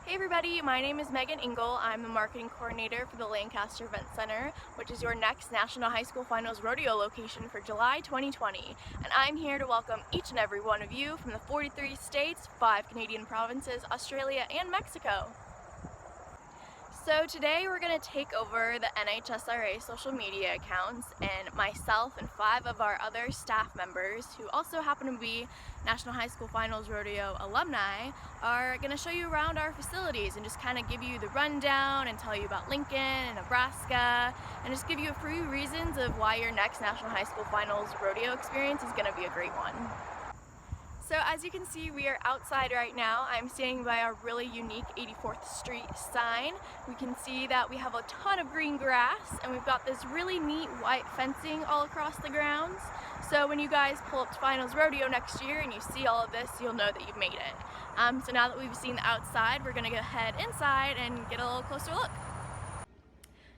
Hey everybody, my name is Megan Engel. I'm the marketing coordinator for the Lancaster Event Center, which is your next National High School Finals Rodeo location for July 2020. And I'm here to welcome each and every one of you from the 43 states, 5 Canadian provinces, Australia, and Mexico. So today we're going to take over the NHSRA social media accounts, and myself and 5 of our other staff members, who also happen to be National High School Finals Rodeo alumni, are going to show you around our facilities and just kind of give you the rundown and tell you about Lincoln and Nebraska and just give you a few reasons of why your next National High School Finals Rodeo experience is going to be a great one. So as you can see, we are outside right now. I'm standing by our really unique 84th Street sign. We can see that we have a ton of green grass, and we've got this really neat white fencing all across the grounds. So when you guys pull up to Finals Rodeo next year and you see all of this, you'll know that you've made it. So now that we've seen the outside, we're gonna go head inside and get a little closer look.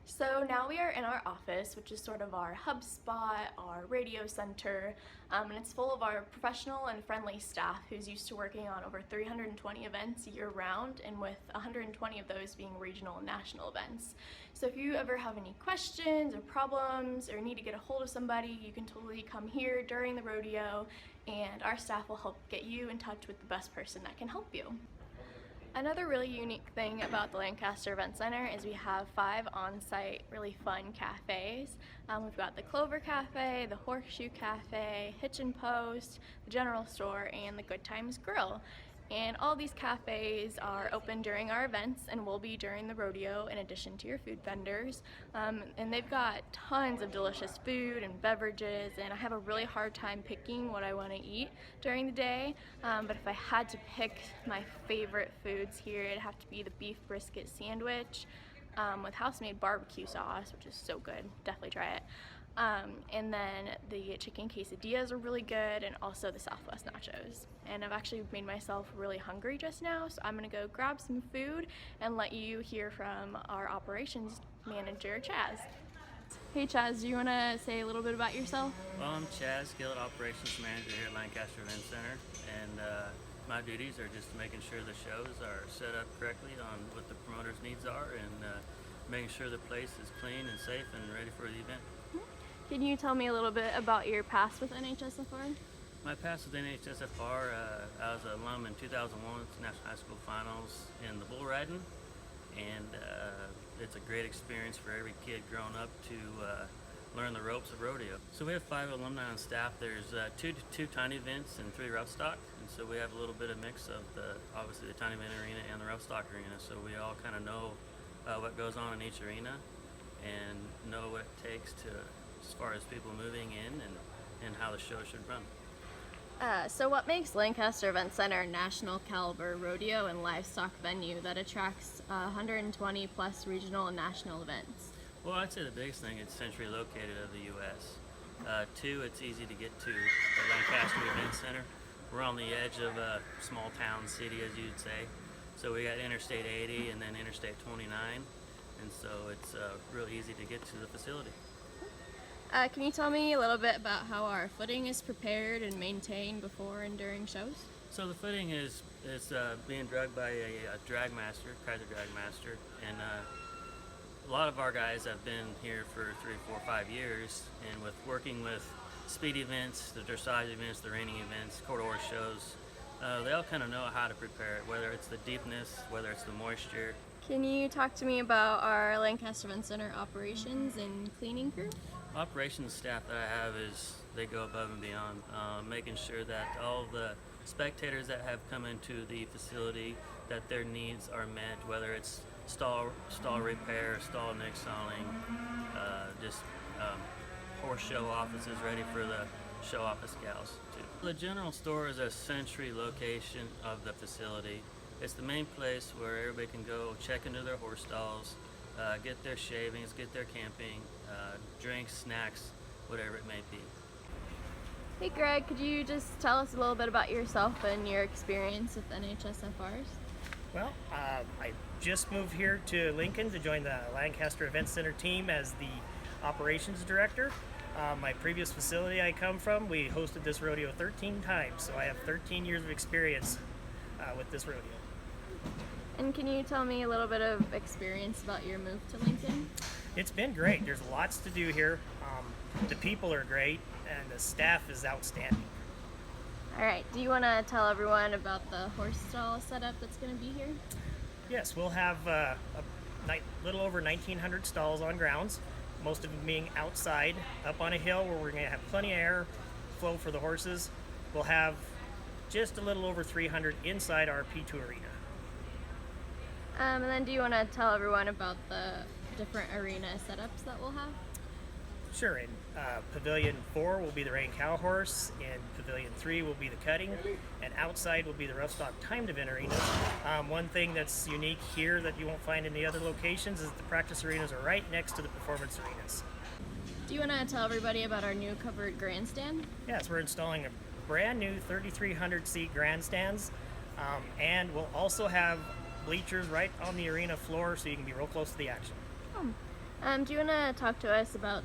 So now we are in our office, which is sort of our hub spot, our radio center, and it's full of our professional and friendly staff who's used to working on over 320 events year-round, and with 120 of those being regional and national events. So if you ever have any questions or problems or need to get a hold of somebody, you can totally come here during the rodeo, and our staff will help get you in touch with the best person that can help you. Another really unique thing about the Lancaster Event Center is we have 5 on-site really fun cafes. We've got the Clover Cafe, the Horseshoe Cafe, Hitch and Post, the General Store, and the Good Times Grill. And all these cafes are open during our events and will be during the rodeo, in addition to your food vendors. And they've got tons of delicious food and beverages, and I have a really hard time picking what I want to eat during the day. But if I had to pick my favorite foods here, it'd have to be the beef brisket sandwich with house-made barbecue sauce, which is so good. Definitely try it. And then the chicken quesadillas are really good, and also the Southwest nachos. And I've actually made myself really hungry just now, so I'm gonna go grab some food and let you hear from our operations manager, Chaz. Hey Chaz, do you wanna say a little bit about yourself? Well, I'm Chaz, Skillet Operations Manager here at Lancaster Event Center, and my duties are just making sure the shows are set up correctly on what the promoters' needs are, and making sure the place is clean and safe and ready for the event. Can you tell me a little bit about your past with NHSFR? My past with NHSFR, I was an alum in 2001 National High School Finals in the bull riding, and it's a great experience for every kid growing up to learn the ropes of rodeo. So we have 5 alumni on staff. There's two tiny events and 3 rough stock, and so we have a little bit of mix of obviously the tiny event arena and the rough stock arena, so we all kind of know what goes on in each arena and know what it takes to, as far as people moving in and how the show should run. So what makes Lancaster Event Center a national caliber rodeo and livestock venue that attracts 120 plus regional and national events? Well, I'd say the biggest thing is centrally located of the U.S. 2, it's easy to get to the Lancaster Event Center. We're on the edge of a small town city, as you'd say. So we got Interstate 80 and then Interstate 29, and so it's really easy to get to the facility. Can you tell me a little bit about how our footing is prepared and maintained before and during shows? So the footing is being drugged by a drag master, Kaiser drag master, and a lot of our guys have been here for 3, 4, 5 years, and with working with speed events, the dressage events, the reining events, quarter horse shows, they all kind of know how to prepare it, whether it's the deepness, whether it's the moisture. Can you talk to me about our Lancaster Event Center operations and cleaning crew? Operations staff that I have they go above and beyond, making sure that all the spectators that have come into the facility, that their needs are met, whether it's stall repair, stall neck stalling, horse show offices ready for the show office gals too. The general store is a century location of the facility. It's the main place where everybody can go check into their horse stalls, get their shavings, get their camping, drinks, snacks, whatever it may be. Hey Greg, could you just tell us a little bit about yourself and your experience with NHSFRs? Well, I just moved here to Lincoln to join the Lancaster Event Center team as the operations director. My previous facility I come from, we hosted this rodeo 13 times, so I have 13 years of experience with this rodeo. And can you tell me a little bit of experience about your move to Lincoln? It's been great. There's lots to do here. The people are great, and the staff is outstanding. All right, do you want to tell everyone about the horse stall setup that's going to be here? Yes, we'll have a little over 1,900 stalls on grounds, most of them being outside, up on a hill where we're going to have plenty of air flow for the horses. We'll have just a little over 300 inside our P2 arena. And then do you want to tell everyone about the different arena setups that we'll have? Sure. In Pavilion 4 will be the Rain Cow Horse, in Pavilion 3 will be the Cutting, and outside will be the Rough Stock Timed Event arenas. One thing that's unique here that you won't find in the other locations is the practice arenas are right next to the performance arenas. Do you want to tell everybody about our new covered grandstand? Yes, we're installing a brand new 3,300 seat grandstands, and we'll also have bleachers right on the arena floor so you can be real close to the action. Do you want to talk to us about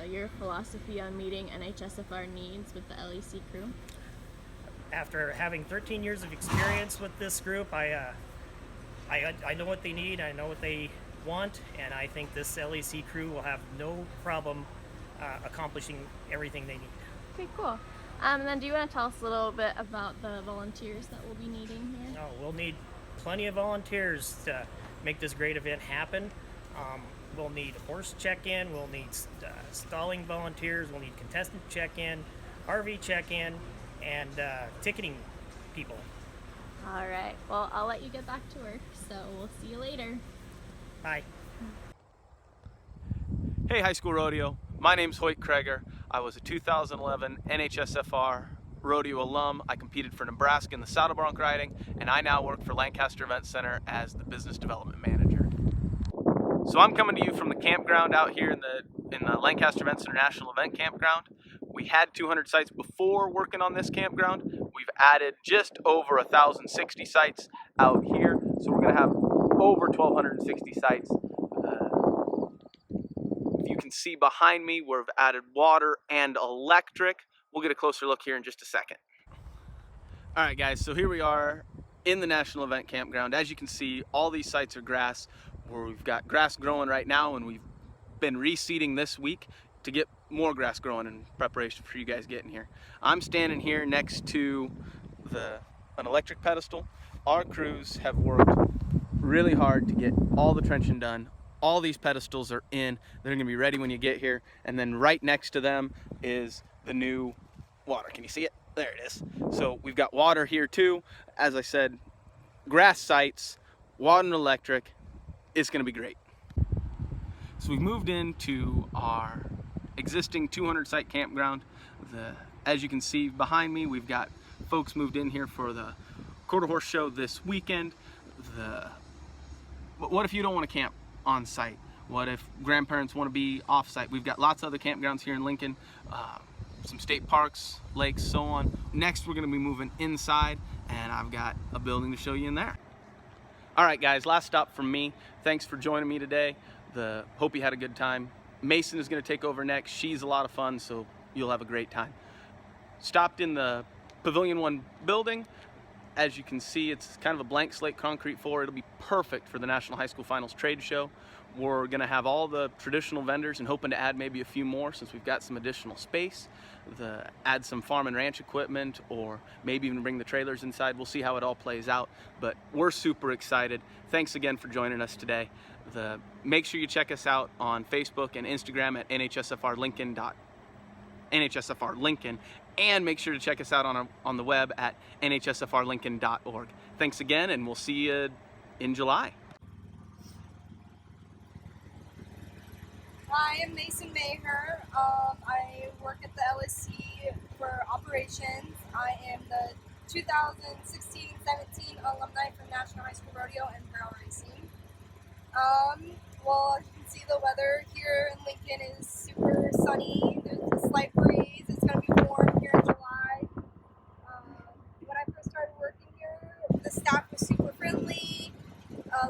your philosophy on meeting NHSFR needs with the LEC crew? After having 13 years of experience with this group, I know what they need, I know what they want, and I think this LEC crew will have no problem accomplishing everything they need. Okay, cool. And then do you want to tell us a little bit about the volunteers that we'll be needing here? Oh, we'll need plenty of volunteers to make this great event happen. We'll need horse check-in, we'll need stalling volunteers, we'll need contestant check-in, RV check-in, and ticketing people. All right, well, I'll let you get back to work, so we'll see you later. Bye. Hey High School Rodeo, my name's Hoyt Kreger. I was a 2011 NHSFR rodeo alum. I competed for Nebraska in the saddle bronc riding, and I now work for Lancaster Event Center as the business development manager. So I'm coming to you from the campground out here in the Lancaster Event Center National Event Campground. We had 200 sites before working on this campground. We've added just over 1,060 sites out here, so we're going to have over 1,260 sites. If you can see behind me, we've added water and electric. We'll get a closer look here in just a second. All right, guys, so here we are in the National Event Campground. As you can see, all these sites are grass, where we've got grass growing right now, and we've been reseeding this week to get more grass growing in preparation for you guys getting here. I'm standing here next to an electric pedestal. Our crews have worked really hard to get all the trenching done. All these pedestals are in. They're gonna be ready when you get here. And then right next to them is the new water. Can you see it? There it is. So we've got water here too. As I said, grass sites, water and electric. It's gonna be great. So we've moved into our existing 200 site campground. As you can see behind me, we've got folks moved in here for the quarter horse show this weekend. But what if you don't want to camp on site? What if grandparents want to be off site? We've got lots of other campgrounds here in Lincoln, some state parks, lakes, so on. Next, we're going to be moving inside, and I've got a building to show you in there. All right, guys, last stop from me. Thanks for joining me today. Hope you had a good time. Mason is going to take over next. She's a lot of fun, so you'll have a great time. Stopped in the Pavilion 1 building. As you can see, it's kind of a blank slate concrete floor. It'll be perfect for the National High School Finals trade show. We're going to have all the traditional vendors and hoping to add maybe a few more since we've got some additional space. Add some farm and ranch equipment, or maybe even bring the trailers inside. We'll see how it all plays out, but we're super excited. Thanks again for joining us today. Make sure you check us out on Facebook and Instagram at NHSFR Lincoln, and make sure to check us out on the web at NHSFRLincoln.org. Thanks again, and we'll see you in July. Hi, I'm Mason Maher. I work at the LSC for operations. I am the 2016-17 alumni from National High School Rodeo and Barrel Racing. Well, as you can see, the weather here in Lincoln is super sunny. There's a slight breeze. It's going to be warm here in July. When I first started working here, the staff was super friendly.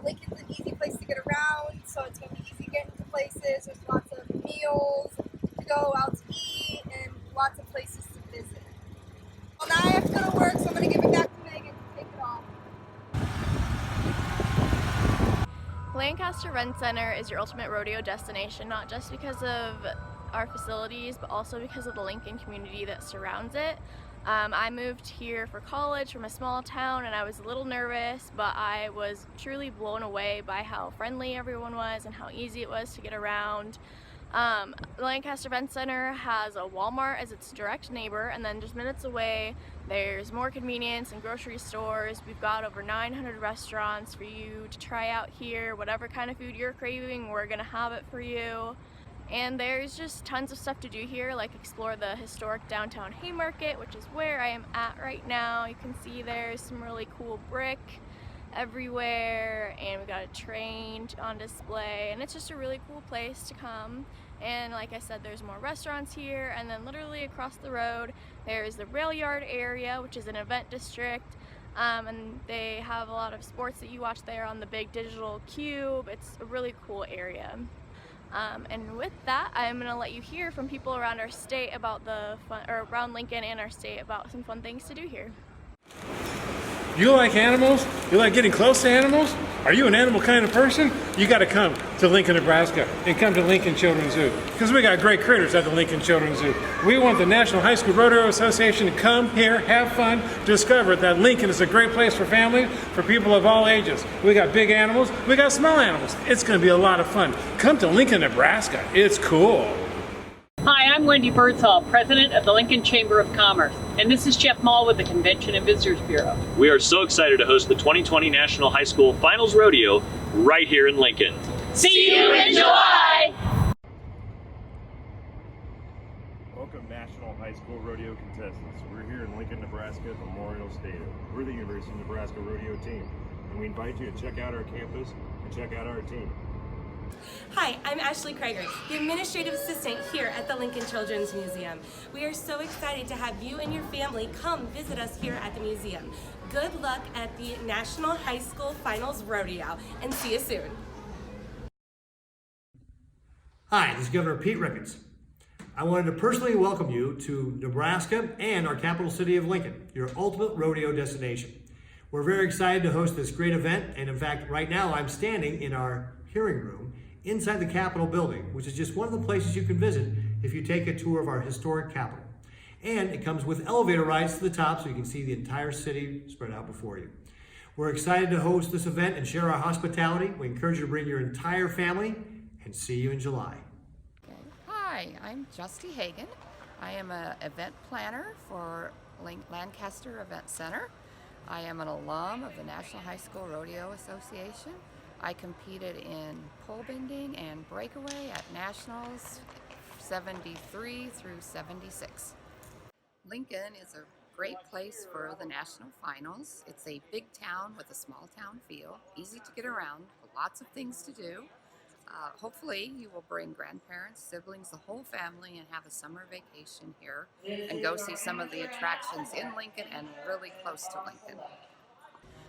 Lincoln's an easy place to get around, so it's going to be easy getting to places. There's lots of meals to go out to eat and lots of places to visit. Well, now I have to go to work, so I'm going to give it back to Megan to take it off. Lancaster Event Center is your ultimate rodeo destination, not just because of our facilities, but also because of the Lincoln community that surrounds it. I moved here for college from a small town and I was a little nervous, but I was truly blown away by how friendly everyone was and how easy it was to get around. The Lancaster Event Center has a Walmart as its direct neighbor, and then just minutes away there's more convenience and grocery stores. We've got over 900 restaurants for you to try out here. Whatever kind of food you're craving, we're gonna have it for you. And there's just tons of stuff to do here, like explore the historic downtown Haymarket, which is where I am at right now. You can see there's some really cool brick everywhere, and we got a train on display, and it's just a really cool place to come. And like I said, there's more restaurants here, and then literally across the road there's the rail yard area, which is an event district, and they have a lot of sports that you watch there on the big digital cube. It's a really cool area. And with that, I'm going to let you hear from people around our state about around Lincoln and our state about some fun things to do here. You like animals? You like getting close to animals? Are you an animal kind of person? You got to come to Lincoln, Nebraska, and come to Lincoln Children's Zoo, because we got great critters at the Lincoln Children's Zoo. We want the National High School Rodeo Association to come here, have fun, discover that Lincoln is a great place for families, for people of all ages. We got big animals, we got small animals. It's going to be a lot of fun. Come to Lincoln, Nebraska. It's cool. Hi, I'm Wendy Birdsall, President of the Lincoln Chamber of Commerce, and this is Jeff Mall with the Convention and Visitors Bureau. We are so excited to host the 2020 National High School Finals Rodeo right here in Lincoln. See you in July! Welcome, National High School Rodeo contestants. We're here in Lincoln, Nebraska at Memorial Stadium. We're the University of Nebraska Rodeo team, and we invite you to check out our campus and check out our team. Hi, I'm Ashley Krieger, the Administrative Assistant here at the Lincoln Children's Museum. We are so excited to have you and your family come visit us here at the museum. Good luck at the National High School Finals Rodeo, and see you soon. Hi, this is Governor Pete Ricketts. I wanted to personally welcome you to Nebraska and our capital city of Lincoln, your ultimate rodeo destination. We're very excited to host this great event, and in fact, right now I'm standing in our hearing room inside the Capitol building, which is just one of the places you can visit if you take a tour of our historic Capitol. And it comes with elevator rides to the top so you can see the entire city spread out before you. We're excited to host this event and share our hospitality. We encourage you to bring your entire family, and see you in July. Okay. Hi, I'm Justy Hagan. I am an event planner for Lancaster Event Center. I am an alum of the National High School Rodeo Association. I competed in pole bending and breakaway at Nationals 73 through 76. Lincoln is a great place for the national finals. It's a big town with a small town feel, easy to get around, lots of things to do. Hopefully you will bring grandparents, siblings, the whole family, and have a summer vacation here and go see some of the attractions in Lincoln and really close to Lincoln.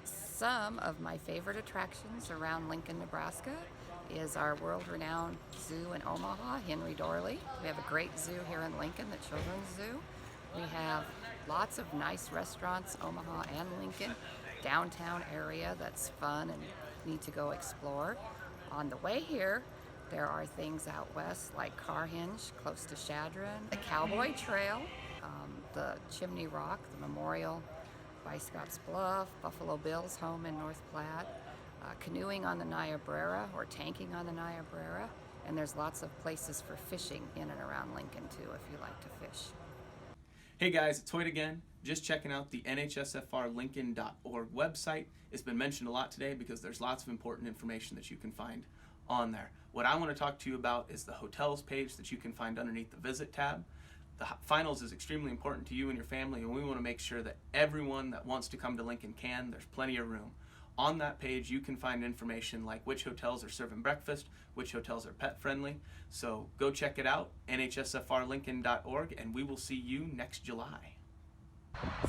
Some of my favorite attractions around Lincoln, Nebraska is our world-renowned zoo in Omaha, Henry Dorley. We have a great zoo here in Lincoln, the Children's Zoo. We have lots of nice restaurants, Omaha and Lincoln, downtown area that's fun and need to go explore. On the way here, there are things out west like Carhenge, close to Shadron, the Cowboy Trail, the Chimney Rock, the Memorial by Scotts Bluff, Buffalo Bill's home in North Platte, canoeing on the Niobrara or tanking on the Niobrara, and there's lots of places for fishing in and around Lincoln too if you like to fish. Hey guys, it's Hoyt again. Just checking out the NHSFRLincoln.org website. It's been mentioned a lot today because there's lots of important information that you can find on there. What I want to talk to you about is the hotels page that you can find underneath the Visit tab. The finals is extremely important to you and your family, and we want to make sure that everyone that wants to come to Lincoln can. There's plenty of room. On that page, you can find information like which hotels are serving breakfast, which hotels are pet friendly. So go check it out, NHSFRLincoln.org, and we will see you next July.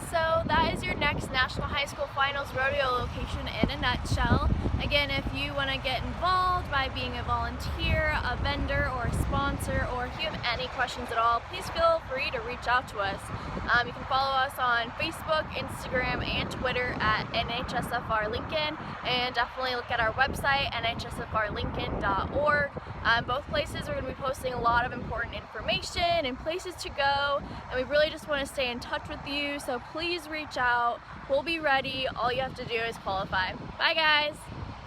So that is your next National High School Finals Rodeo location in a nutshell. Again, if you want to get involved by being a volunteer, a vendor, or a sponsor, or if you have any questions at all, please feel free to reach out to us. You can follow us on Facebook, Instagram, and Twitter at NHSFR Lincoln, and definitely look at our website, nhsfrlincoln.org. Both places are going to be posting a lot of important information and places to go, and we really just want to stay in touch with you, so please reach out. We'll be ready. All you have to do is qualify. Bye guys!